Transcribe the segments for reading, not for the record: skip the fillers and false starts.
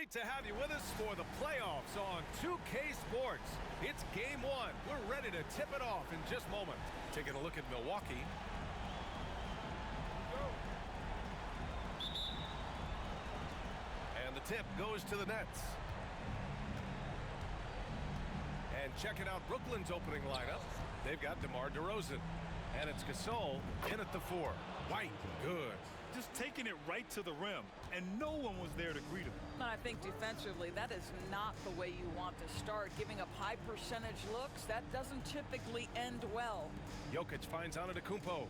Great to have you with us for the playoffs on 2K Sports. It's game one. We're ready to tip it off in just a moment. Taking a look at Milwaukee. And the tip goes to the Nets. And checking out Brooklyn's opening lineup, they've got DeMar DeRozan. And it's Gasol in at the 4. White, good. Just taking it right to the rim, and no one was there to greet him. I think defensively, that is not the way you want to start. Giving up high percentage looks, that doesn't typically end well. Jokic finds Antetokounmpo.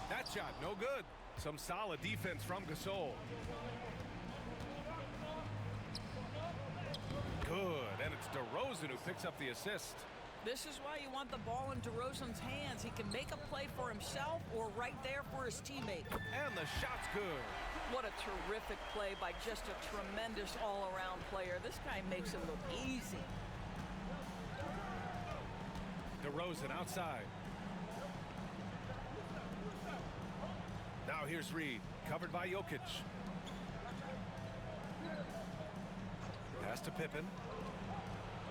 That shot, no good. Some solid defense from Gasol. Good, and it's DeRozan who picks up the assist. This is why you want the ball in DeRozan's hands. He can make a play for himself or right there for his teammate. And the shot's good. What a terrific play by just a tremendous all-around player. This guy makes it look easy. DeRozan outside. Now here's Reed, covered by Jokic. Pass to Pippen.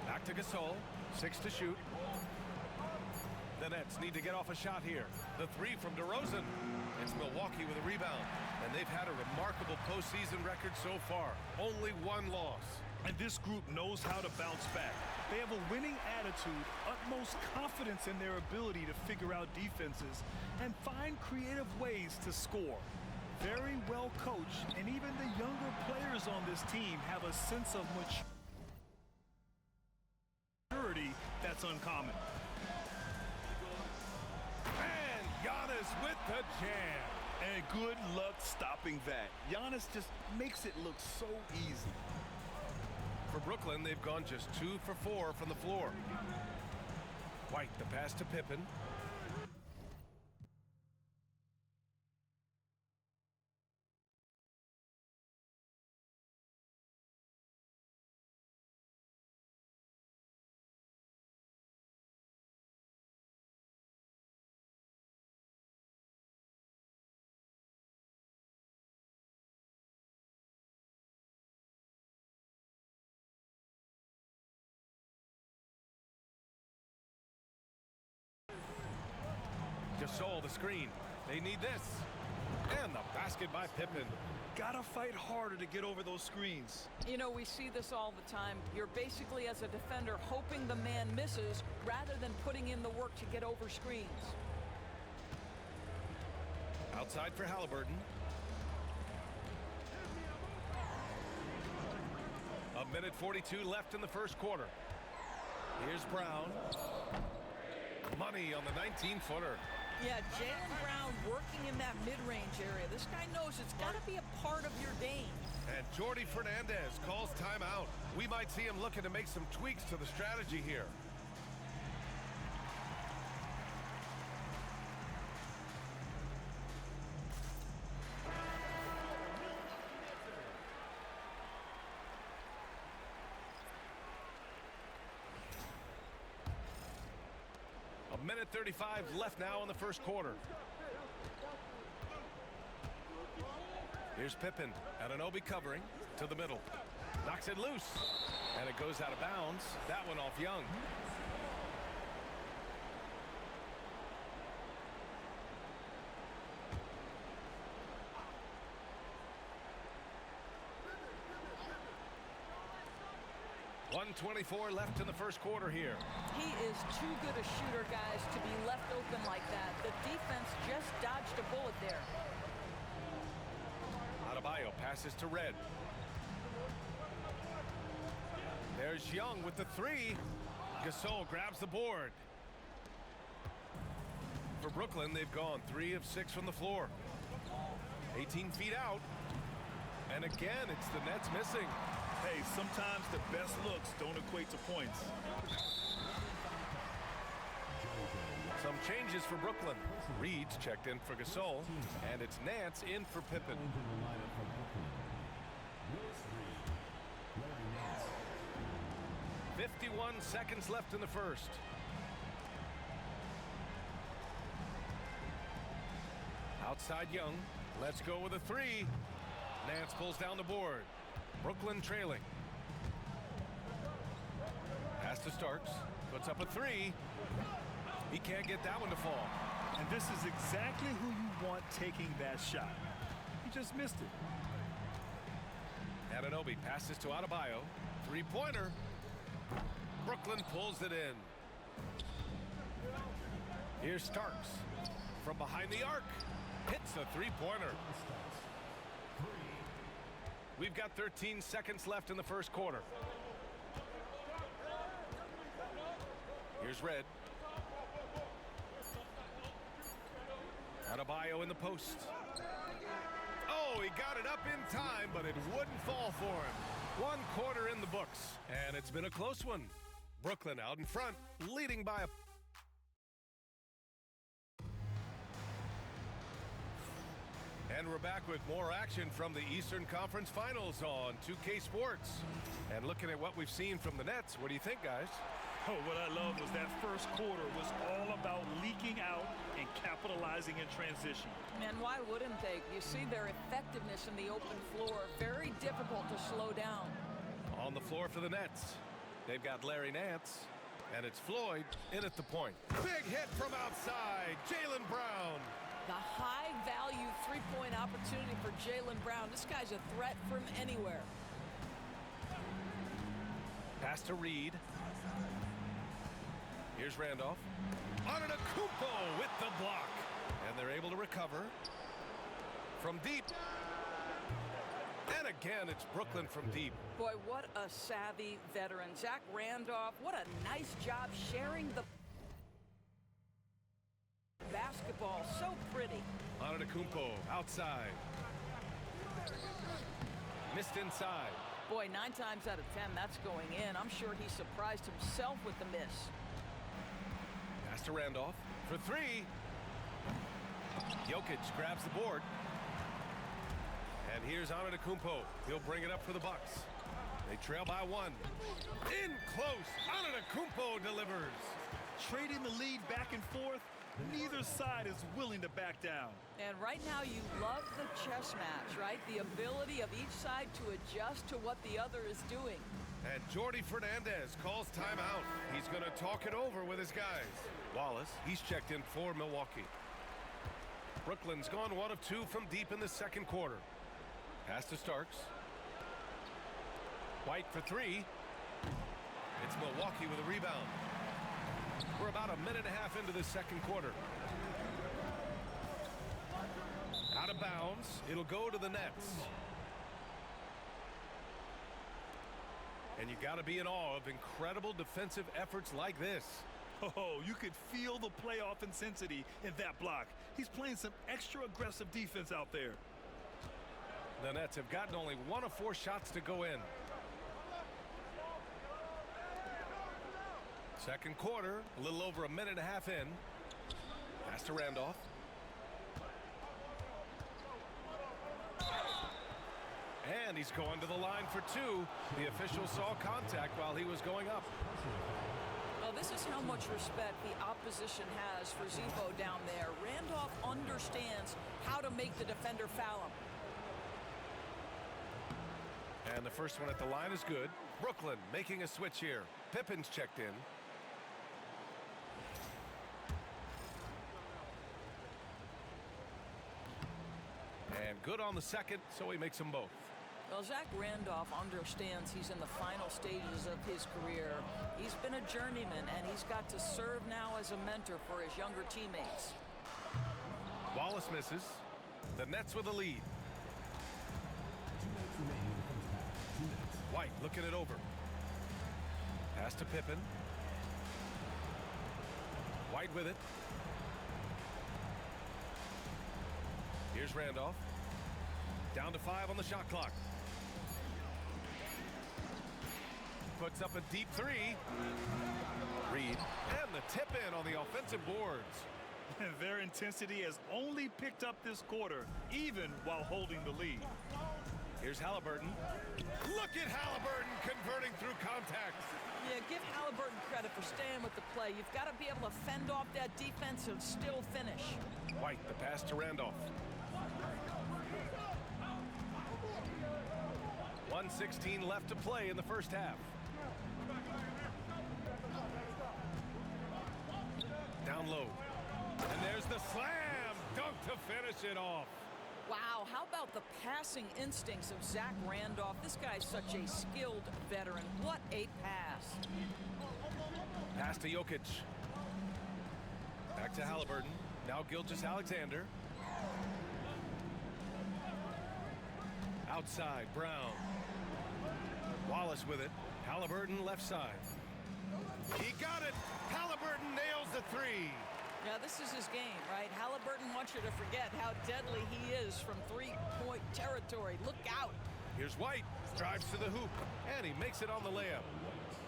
Back to Gasol. 6 to shoot. The Nets need to get off a shot here. The 3 from DeRozan. It's Milwaukee with a rebound. And they've had a remarkable postseason record so far. Only 1 loss. And this group knows how to bounce back. They have a winning attitude, utmost confidence in their ability to figure out defenses and find creative ways to score. Very well coached, and even the younger players on this team have a sense of maturity that's uncommon. And Giannis with the jam. And good luck stopping that. Giannis just makes it look so easy. For Brooklyn, they've gone just 2 for 4 from the floor. White, the pass to Pippen. Gasol, the screen. They need this. And the basket by Pippen. Gotta fight harder to get over those screens. You know, we see this all the time. You're basically, as a defender, hoping the man misses rather than putting in the work to get over screens. Outside for Halliburton. A minute 42 left in the first quarter. Here's Brown. Money on the 19-footer. Yeah, Jaylen Brown working in that mid-range area. This guy knows it's got to be a part of your game. And Jordi Fernandez calls timeout. We might see him looking to make some tweaks to the strategy here. A minute 35 left now in the first quarter. Here's Pippen. Anunoby covering to the middle. Knocks it loose. And it goes out of bounds. That one off Young. .124 left in the first quarter here. He is too good a shooter, guys, to be left open like that. The defense just dodged a bullet there. Adebayo passes to Red. There's Young with the 3. Gasol grabs the board. For Brooklyn, they've gone 3 of 6 from the floor. 18 feet out. And again, it's the Nets missing. Hey, sometimes the best looks don't equate to points. Some changes for Brooklyn. Reed's checked in for Gasol, and it's Nance in for Pippen. 51 seconds left in the first. Outside Young. Let's go with a three. Nance pulls down the board. Brooklyn trailing. Pass to Starks. Puts up a three. He can't get that one to fall. And this is exactly who you want taking that shot. He just missed it. Anunoby passes to Adebayo. Three-pointer. Brooklyn pulls it in. Here's Starks. From behind the arc. Hits a three-pointer. We've got 13 seconds left in the first quarter. Here's Red. Adebayo in the post. Oh, he got it up in time, but it wouldn't fall for him. One quarter in the books, and it's been a close one. Brooklyn out in front, leading by a... And we're back with more action from the Eastern Conference Finals on 2K Sports. And looking at what we've seen from the Nets, what do you think, guys? Oh, what I love was that first quarter was all about leaking out and capitalizing in transition. And why wouldn't they? You see their effectiveness in the open floor. Very difficult to slow down. On the floor for the Nets, they've got Larry Nance, and it's Floyd in at the point. Big hit from outside, Jaylen Brown. The high-value three-point opportunity for Jaylen Brown. This guy's a threat from anywhere. Pass to Reed. Here's Randolph. Antetokounmpo with the block. And they're able to recover. From deep. And again, it's Brooklyn from deep. Boy, what a savvy veteran. Zach Randolph, what a nice job sharing the basketball. So pretty. Antetokounmpo outside. Missed inside. Boy, 9 times out of 10, that's going in. I'm sure he surprised himself with the miss. Pass to Randolph for three. Jokic grabs the board. And here's Antetokounmpo. He'll bring it up for the Bucks. They trail by 1. In close. Antetokounmpo delivers. Trading the lead back and forth, neither side is willing to back down. And right now you love the chess match, right? The ability of each side to adjust to what the other is doing. And Jordi Fernandez calls timeout. He's going to talk it over with his guys. Wallace, he's checked in for Milwaukee. Brooklyn's gone 1 of 2 from deep in the second quarter. Pass to Starks. White for three. It's Milwaukee with a rebound. We're about a minute and a half into the second quarter. Out of bounds. It'll go to the Nets. And you got to be in awe of incredible defensive efforts like this. Oh, you could feel the playoff intensity in that block. He's playing some extra aggressive defense out there. The Nets have gotten only 1 of 4 shots to go in. Second quarter, a little over a minute and a half in. Pass to Randolph. And he's going to the line for 2. The official saw contact while he was going up. Well, this is how much respect the opposition has for Zebo down there. Randolph understands how to make the defender foul him. And the first one at the line is good. Brooklyn making a switch here. Pippen's checked in. And good on the second, so he makes them both. Well, Zach Randolph understands he's in the final stages of his career. He's been a journeyman, and he's got to serve now as a mentor for his younger teammates. Wallace misses. The Nets with a lead. White looking it over. Pass to Pippen. White with it. Here's Randolph. Down to 5 on the shot clock. Puts up a deep 3. Reed. And the tip in on the offensive boards. Their intensity has only picked up this quarter, even while holding the lead. Here's Halliburton. Look at Halliburton converting through contact. Yeah, give Halliburton credit for staying with the play. You've got to be able to fend off that defense and still finish. White, the pass to Randolph. 1:16 left to play in the first half. Down low. And there's the slam dunk to finish it off. Wow, how about the passing instincts of Zach Randolph? This guy's such a skilled veteran. What a pass. Pass to Jokic. Back to Halliburton. Now Gilgeous-Alexander. Outside, Brown. Wallace with it. Halliburton left side. He got it. Halliburton nails the three. Yeah, this is his game, right? Halliburton wants you to forget how deadly he is from three-point territory. Look out. Here's White. Drives to the hoop. And he makes it on the layup.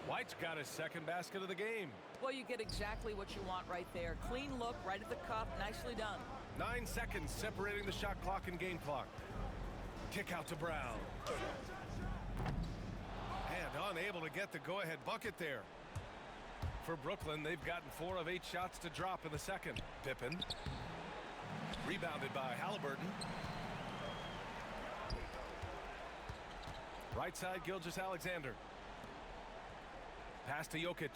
White's got his second basket of the game. Well, you get exactly what you want right there. Clean look, right at the cup. Nicely done. 9 seconds separating the shot clock and game clock. Kick out to Brown. And unable to get the go-ahead bucket there. For Brooklyn, they've gotten 4 of 8 shots to drop in the second. Pippen. Rebounded by Halliburton. Right side, Gilgeous-Alexander. Pass to Jokic.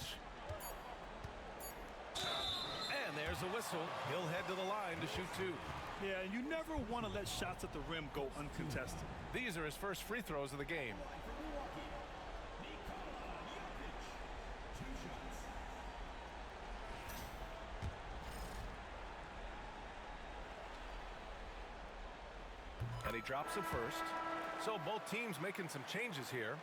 And there's a whistle. He'll head to the line to shoot 2. Yeah, and you never want to let shots at the rim go uncontested. These are his first free throws of the game. And he drops it first. So both teams making some changes here.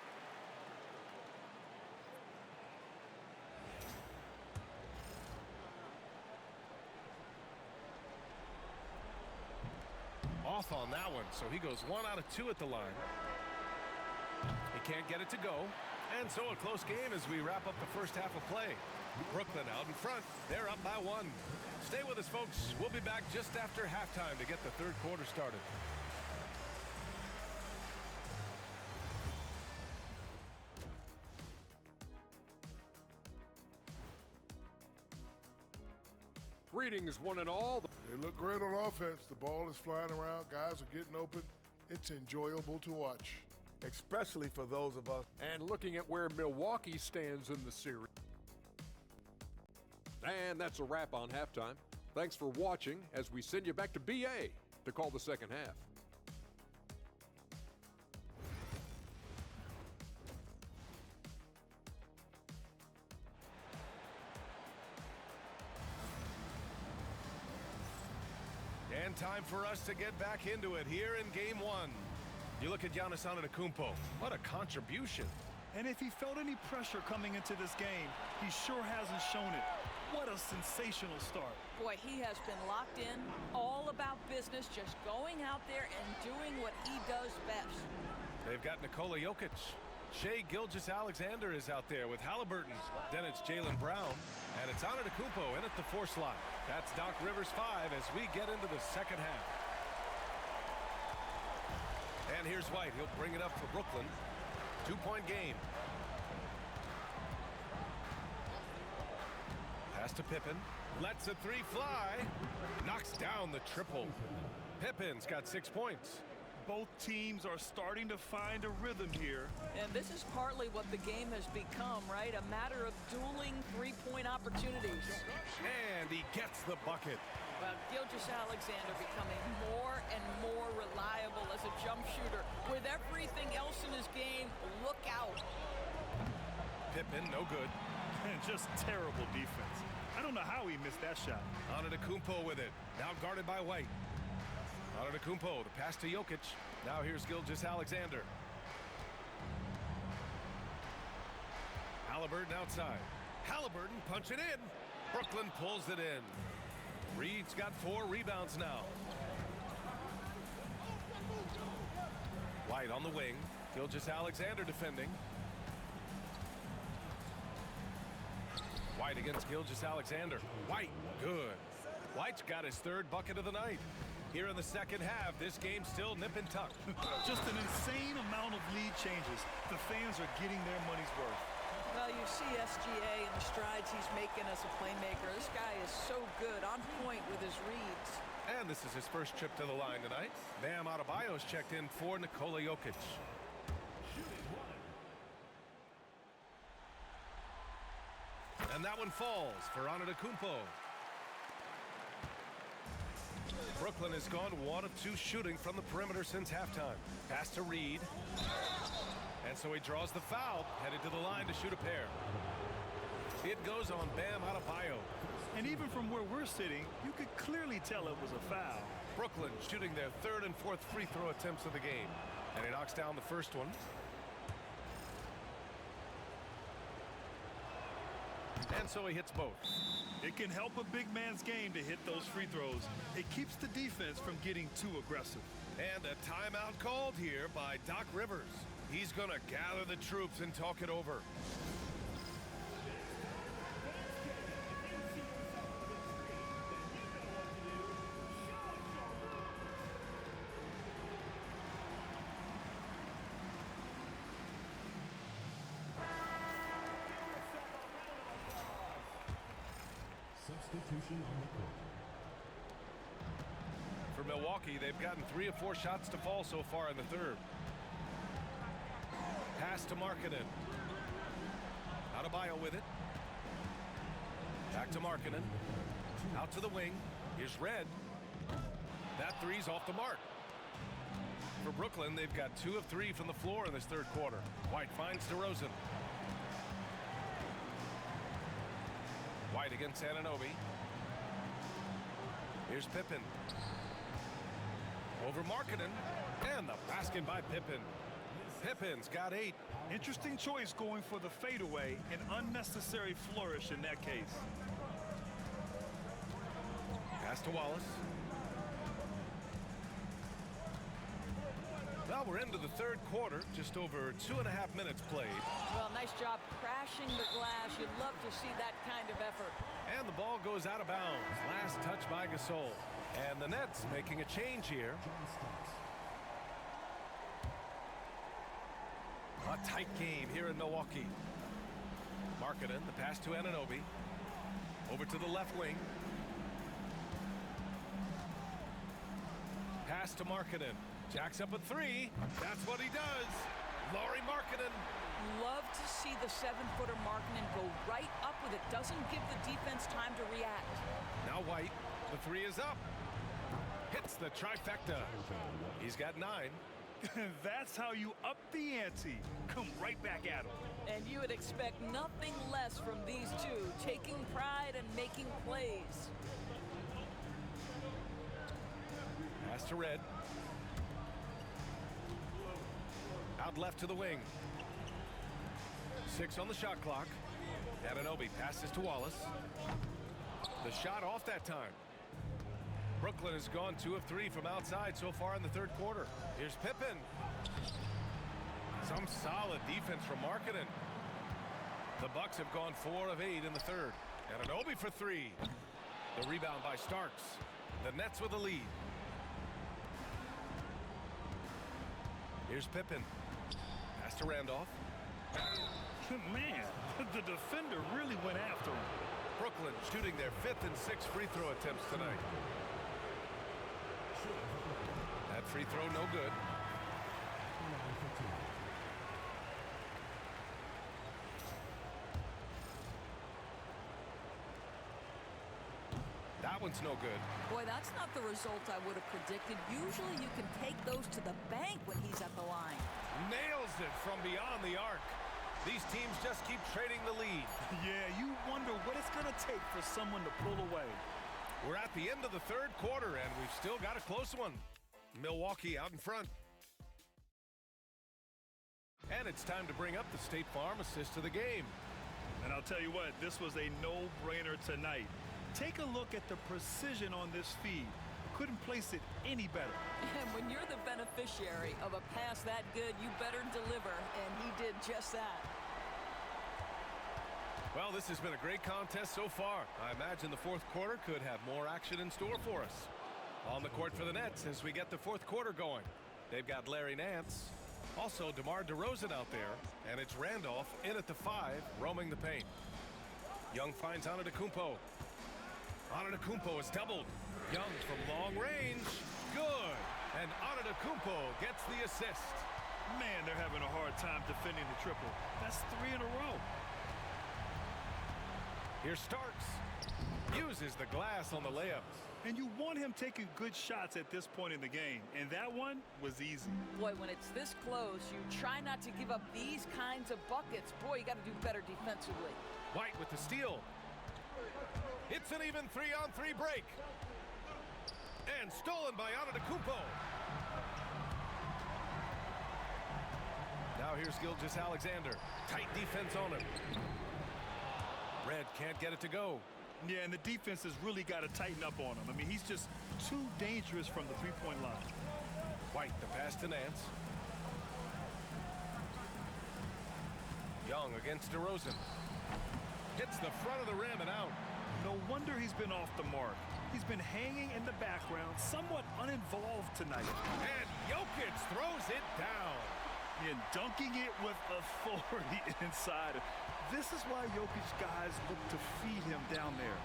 Off on that one, so he goes 1 out of 2 at the line. He can't get it to go. And so a close game as we wrap up the first half of play. Brooklyn out in front. They're up by 1. Stay with us, folks. We'll be back just after halftime to get the third quarter started. Greetings, one and all. They look great on offense. The ball is flying around. Guys are getting open. It's enjoyable to watch. Especially for those of us. And looking at where Milwaukee stands in the series. And that's a wrap on halftime. Thanks for watching as we send you back to BA to call the second half. And time for us to get back into it here in game 1. You look at Giannis Antetokounmpo. What a contribution. And if he felt any pressure coming into this game, he sure hasn't shown it. What a sensational start. Boy, he has been locked in, all about business, just going out there and doing what he does best. They've got Nikola Jokic. Shai Gilgeous-Alexander is out there with Halliburton. Then it's Jaylen Brown. And it's Antetokounmpo in at the 4 slot. That's Doc Rivers 5 as we get into the second half. And here's White. He'll bring it up for Brooklyn. 2-point game. Pass to Pippen. Lets the 3 fly. Knocks down the triple. Pippen's got 6 points. Both teams are starting to find a rhythm here. And this is partly what the game has become, right? A matter of dueling three-point opportunities. And he gets the bucket. Well, Gilgeous-Alexander becoming more and more reliable as a jump shooter. With everything else in his game, look out. Pippen, no good. And just terrible defense. I don't know how he missed that shot. Antetokounmpo with it. Now guarded by White. Antetokounmpo, the pass to Jokic. Now here's Gilgeous-Alexander. Halliburton outside. Halliburton punching in. Brooklyn pulls it in. Reed's got 4 rebounds now. White on the wing. Gilgeous-Alexander defending. White against Gilgeous-Alexander. White, good. White's got his 3rd bucket of the night. Here in the second half, this game's still nip and tuck. Just an insane amount of lead changes. The fans are getting their money's worth. Well, you see SGA and the strides he's making as a playmaker. This guy is so good, on point with his reads. And this is his first trip to the line tonight. Bam Adebayo's checked in for Nikola Jokic. And that one falls for Antetokounmpo. Brooklyn has gone 1 of 2 shooting from the perimeter since halftime. Pass to Reed. And so he draws the foul, headed to the line to shoot a pair. It goes on Bam Adebayo. And even from where we're sitting, you could clearly tell it was a foul. Brooklyn shooting their 3rd and 4th free throw attempts of the game. And he knocks down the first one. And so he hits both. It can help a big man's game to hit those free throws. It keeps the defense from getting too aggressive. And a timeout called here by Doc Rivers. He's going to gather the troops and talk it over. Substitution on the court. For Milwaukee, they've gotten 3 of 4 shots to fall so far in the 3rd. Pass to Markkanen. Adebayo with it. Back to Markkanen. Out to the wing. Here's Red. That three's off the mark. For Brooklyn, they've got 2 of 3 from the floor in this 3rd quarter. White finds DeRozan. White against Anunoby. Here's Pippen. Over Markkanen. And the basket by Pippen. Pippen's got 8. Interesting choice going for the fadeaway. An unnecessary flourish in that case. Pass to Wallace. Well, we're into the 3rd quarter. Just over 2.5 minutes played. Well, nice job crashing the glass. You'd love to see that kind of effort. And the ball goes out of bounds. Last touch by Gasol. And the Nets making a change here. A tight game here in Milwaukee. Markkanen, the pass to Anunoby. Over to the left wing. Pass to Markkanen. Jacks up a 3. That's what he does. Lauri Markkanen. Love to see the 7-footer Markkanen go right up with it. Doesn't give the defense time to react. Now White. The 3 is up. Hits the trifecta. He's got 9. That's how you up the ante. Come right back at him. And you would expect nothing less from these two, taking pride and making plays. Pass to Red. Out left to the wing. 6 on the shot clock. Anunoby passes to Wallace. The shot off that time. Brooklyn has gone 2 of 3 from outside so far in the 3rd quarter. Here's Pippen. Some solid defense from Markkanen. The Bucks have gone 4 of 8 in the 3rd. Anunoby for 3. The rebound by Starks. The Nets with the lead. Here's Pippen. Pass to Randolph. Man, the defender really went after him. Brooklyn shooting their 5th and 6th free throw attempts tonight. That free throw no good. That one's no good. Boy, that's not the result I would have predicted. Usually you can take those to the bank when he's at the line. Nails it from beyond the arc. These teams just keep trading the lead. Yeah, you wonder what it's going to take for someone to pull away. We're at the end of the 3rd quarter, and we've still got a close one. Milwaukee out in front. And it's time to bring up the State Farm assist of the game. And I'll tell you what, this was a no-brainer tonight. Take a look at the precision on this feed. Couldn't place it any better. And when you're the beneficiary of a pass that good, you better deliver, and he did just that. Well, this has been a great contest so far. I imagine the 4th quarter could have more action in store for us. On the court for the Nets as we get the 4th quarter going. They've got Larry Nance. Also, DeMar DeRozan out there, and it's Randolph in at the 5, roaming the paint. Young finds Antetokounmpo. Antetokounmpo is doubled. Young from long range. Good. And Antetokounmpo gets the assist. Man, they're having a hard time defending the triple. That's 3 in a row. Here's Starks. Uses the glass on the layups. And you want him taking good shots at this point in the game. And that one was easy. Boy, when it's this close, you try not to give up these kinds of buckets. Boy, you got to do better defensively. White with the steal. It's an even 3-on-3 break. And stolen by Antetokounmpo. Now here's Gilgeous-Alexander. Tight defense on him. Red can't get it to go. Yeah, and the defense has really got to tighten up on him. I mean, he's just too dangerous from the three-point line. White, the pass to Nance. Young against DeRozan. Hits the front of the rim and out. No wonder he's been off the mark. He's been hanging in the background, somewhat uninvolved tonight. And Jokic throws it down. And dunking it with authority inside. This is why Jokic guys look to feed him down there.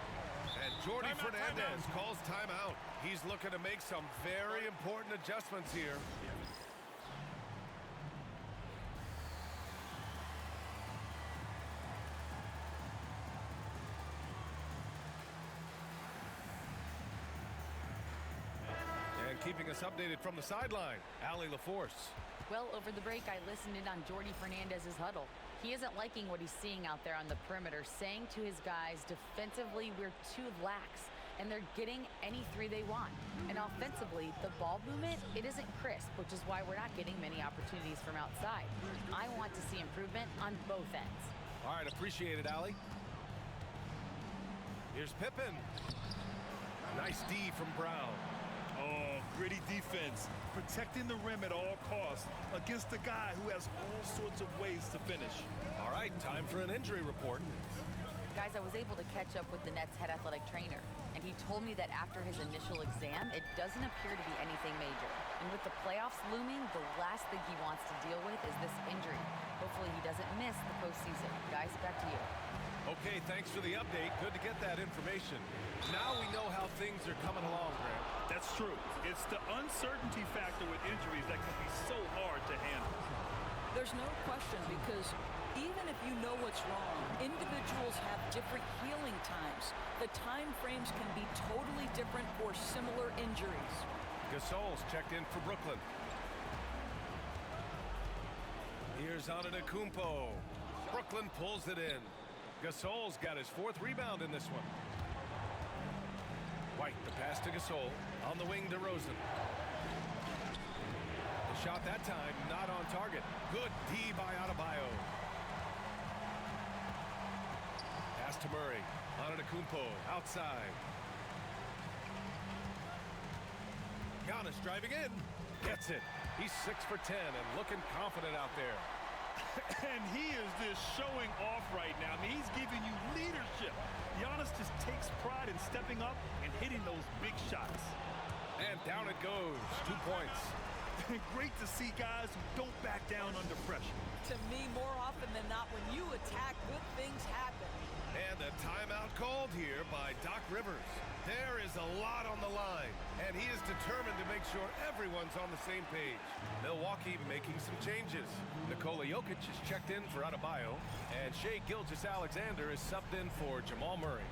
And Jordy Timeout, Fernandez timeout. calls timeout. He's looking to make some very important adjustments here. And keeping us updated from the sideline, Allie LaForce. Well, over the break, I listened in on Jordy Fernandez's huddle. He isn't liking what he's seeing out there on the perimeter, saying to his guys, defensively, we're too lax, and they're getting any three they want. And offensively, the ball movement, it isn't crisp, which is why we're not getting many opportunities from outside. I want to see improvement on both ends. All right, appreciate it, Allie. Here's Pippen. Nice D from Brown. Oh, gritty defense, protecting the rim at all costs against a guy who has all sorts of ways to finish. All right, time for an injury report. Guys, I was able to catch up with the Nets head athletic trainer, and he told me that after his initial exam, it doesn't appear to be anything major. And with the playoffs looming, the last thing he wants to deal with is this injury. Hopefully he doesn't miss the postseason. Guys, back to you. Okay, thanks for the update. Good to get that information. Now we know how things are coming along, Grant. That's true. It's the uncertainty factor with injuries that can be so hard to handle. There's no question, because even if you know what's wrong, individuals have different healing times. The time frames can be totally different for similar injuries. Gasol's checked in for Brooklyn. Here's Antetokounmpo. Brooklyn pulls it in. Gasol's got his 4th rebound in this one. White, the pass to Gasol. On the wing, DeRozan. The shot that time, not on target. Good D by Adebayo. Pass to Murray. Antetokounmpo, outside. Giannis driving in. Gets it. He's 6 for 10 and looking confident out there. And he is just showing off right now. I mean, he's giving you leadership. Giannis just takes pride in stepping up and hitting those big shots. And down it goes. 2 points. Great to see guys who don't back down under pressure. To me, more often than not, when you attack, good things happen. And a timeout called here by Doc Rivers. There is a lot on the line, and he is determined to make sure everyone's on the same page. Milwaukee making some changes. Nikola Jokic is checked in for Adebayo, and Shai Gilgeous-Alexander is subbed in for Jamal Murray.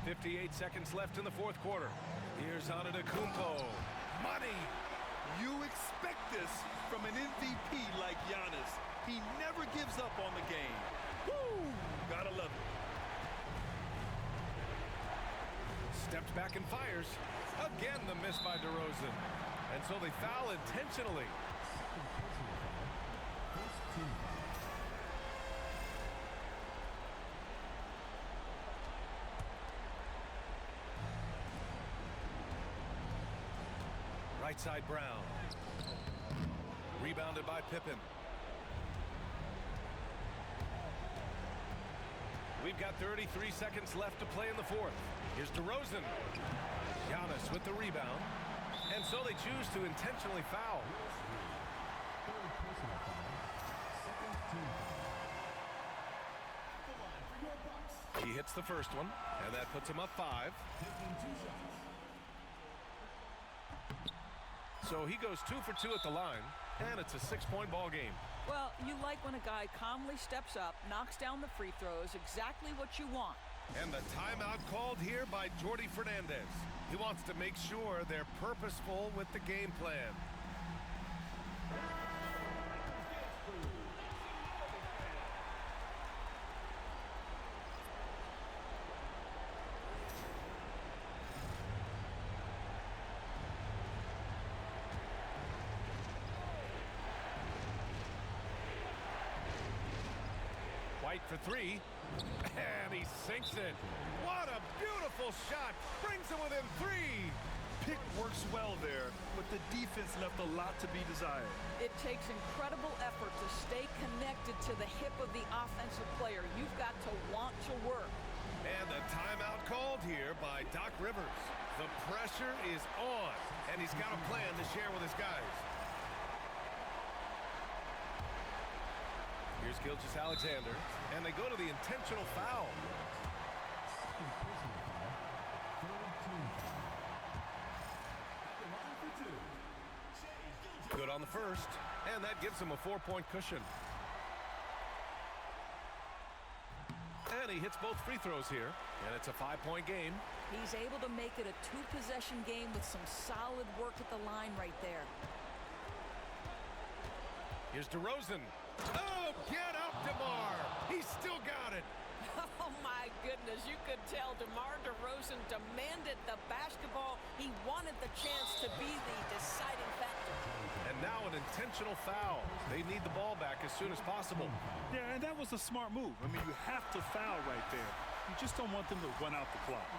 58 seconds left in the 4th quarter. Here's Antetokounmpo. Money! You expect this from an MVP like Giannis. He never gives up on the game. Woo! Gotta love it. Steps back and fires. Again, the miss by DeRozan. And so they foul intentionally. First team. Right side Brown. Rebounded by Pippen. We've got 33 seconds left to play in the 4th. Here's DeRozan. Giannis with the rebound. And so they choose to intentionally foul. hits the first one, and that puts him up 5. So he goes 2 for 2 at the line, and it's a 6-point ball game. Well, you like when a guy calmly steps up, knocks down the free throws, exactly what you want. And the timeout called here by Jordi Fernandez. He wants to make sure they're purposeful with the game plan. White for 3, and he sinks it. What a beautiful shot. Brings him within 3. Pick works well there, but the defense left a lot to be desired. It takes incredible effort to stay connected to the hip of the offensive player. You've got to want to work. And the timeout called here by Doc Rivers. The pressure is on, and he's got a plan to share with his guys. Here's Gilgeous-Alexander, and they go to the intentional foul. Good on the first, and that gives him a 4-point cushion. And he hits both free throws here, and it's a 5-point game. He's able to make it a 2-possession game with some solid work at the line right there. Here's DeRozan. Oh, get up, DeMar. He's still got it. Oh, my goodness. You could tell DeMar DeRozan demanded the basketball. He wanted the chance to be the deciding factor. And now an intentional foul. They need the ball back as soon as possible. Yeah, and that was a smart move. I mean, you have to foul right there. You just don't want them to run out the clock.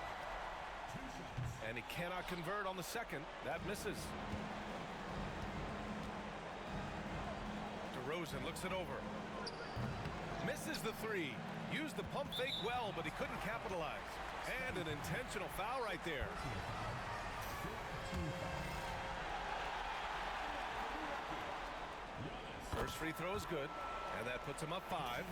And he cannot convert on the second. That misses. DeRozan looks it over. Misses the 3. Used the pump fake well, but he couldn't capitalize. And an intentional foul right there. First free throw is good, and that puts him up 5.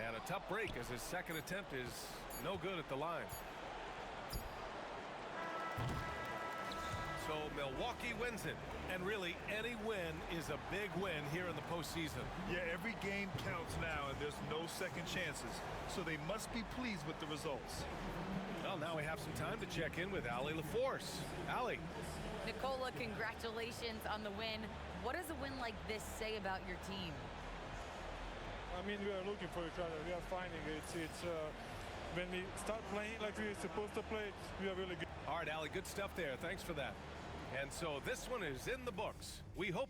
And a tough break as his second attempt is no good at the line. So Milwaukee wins it, and really any win is a big win here in the postseason. Yeah, every game counts now, and there's no second chances. So they must be pleased with the results. Well, now we have some time to check in with Allie LaForce. Allie. Nicola, congratulations on the win. What does a win like this say about your team? I mean, we are looking for each other. We are finding it. It's when we start playing like we're supposed to play, we are really good. All right, Allie, good stuff there. Thanks for that. And so this one is in the books. We hope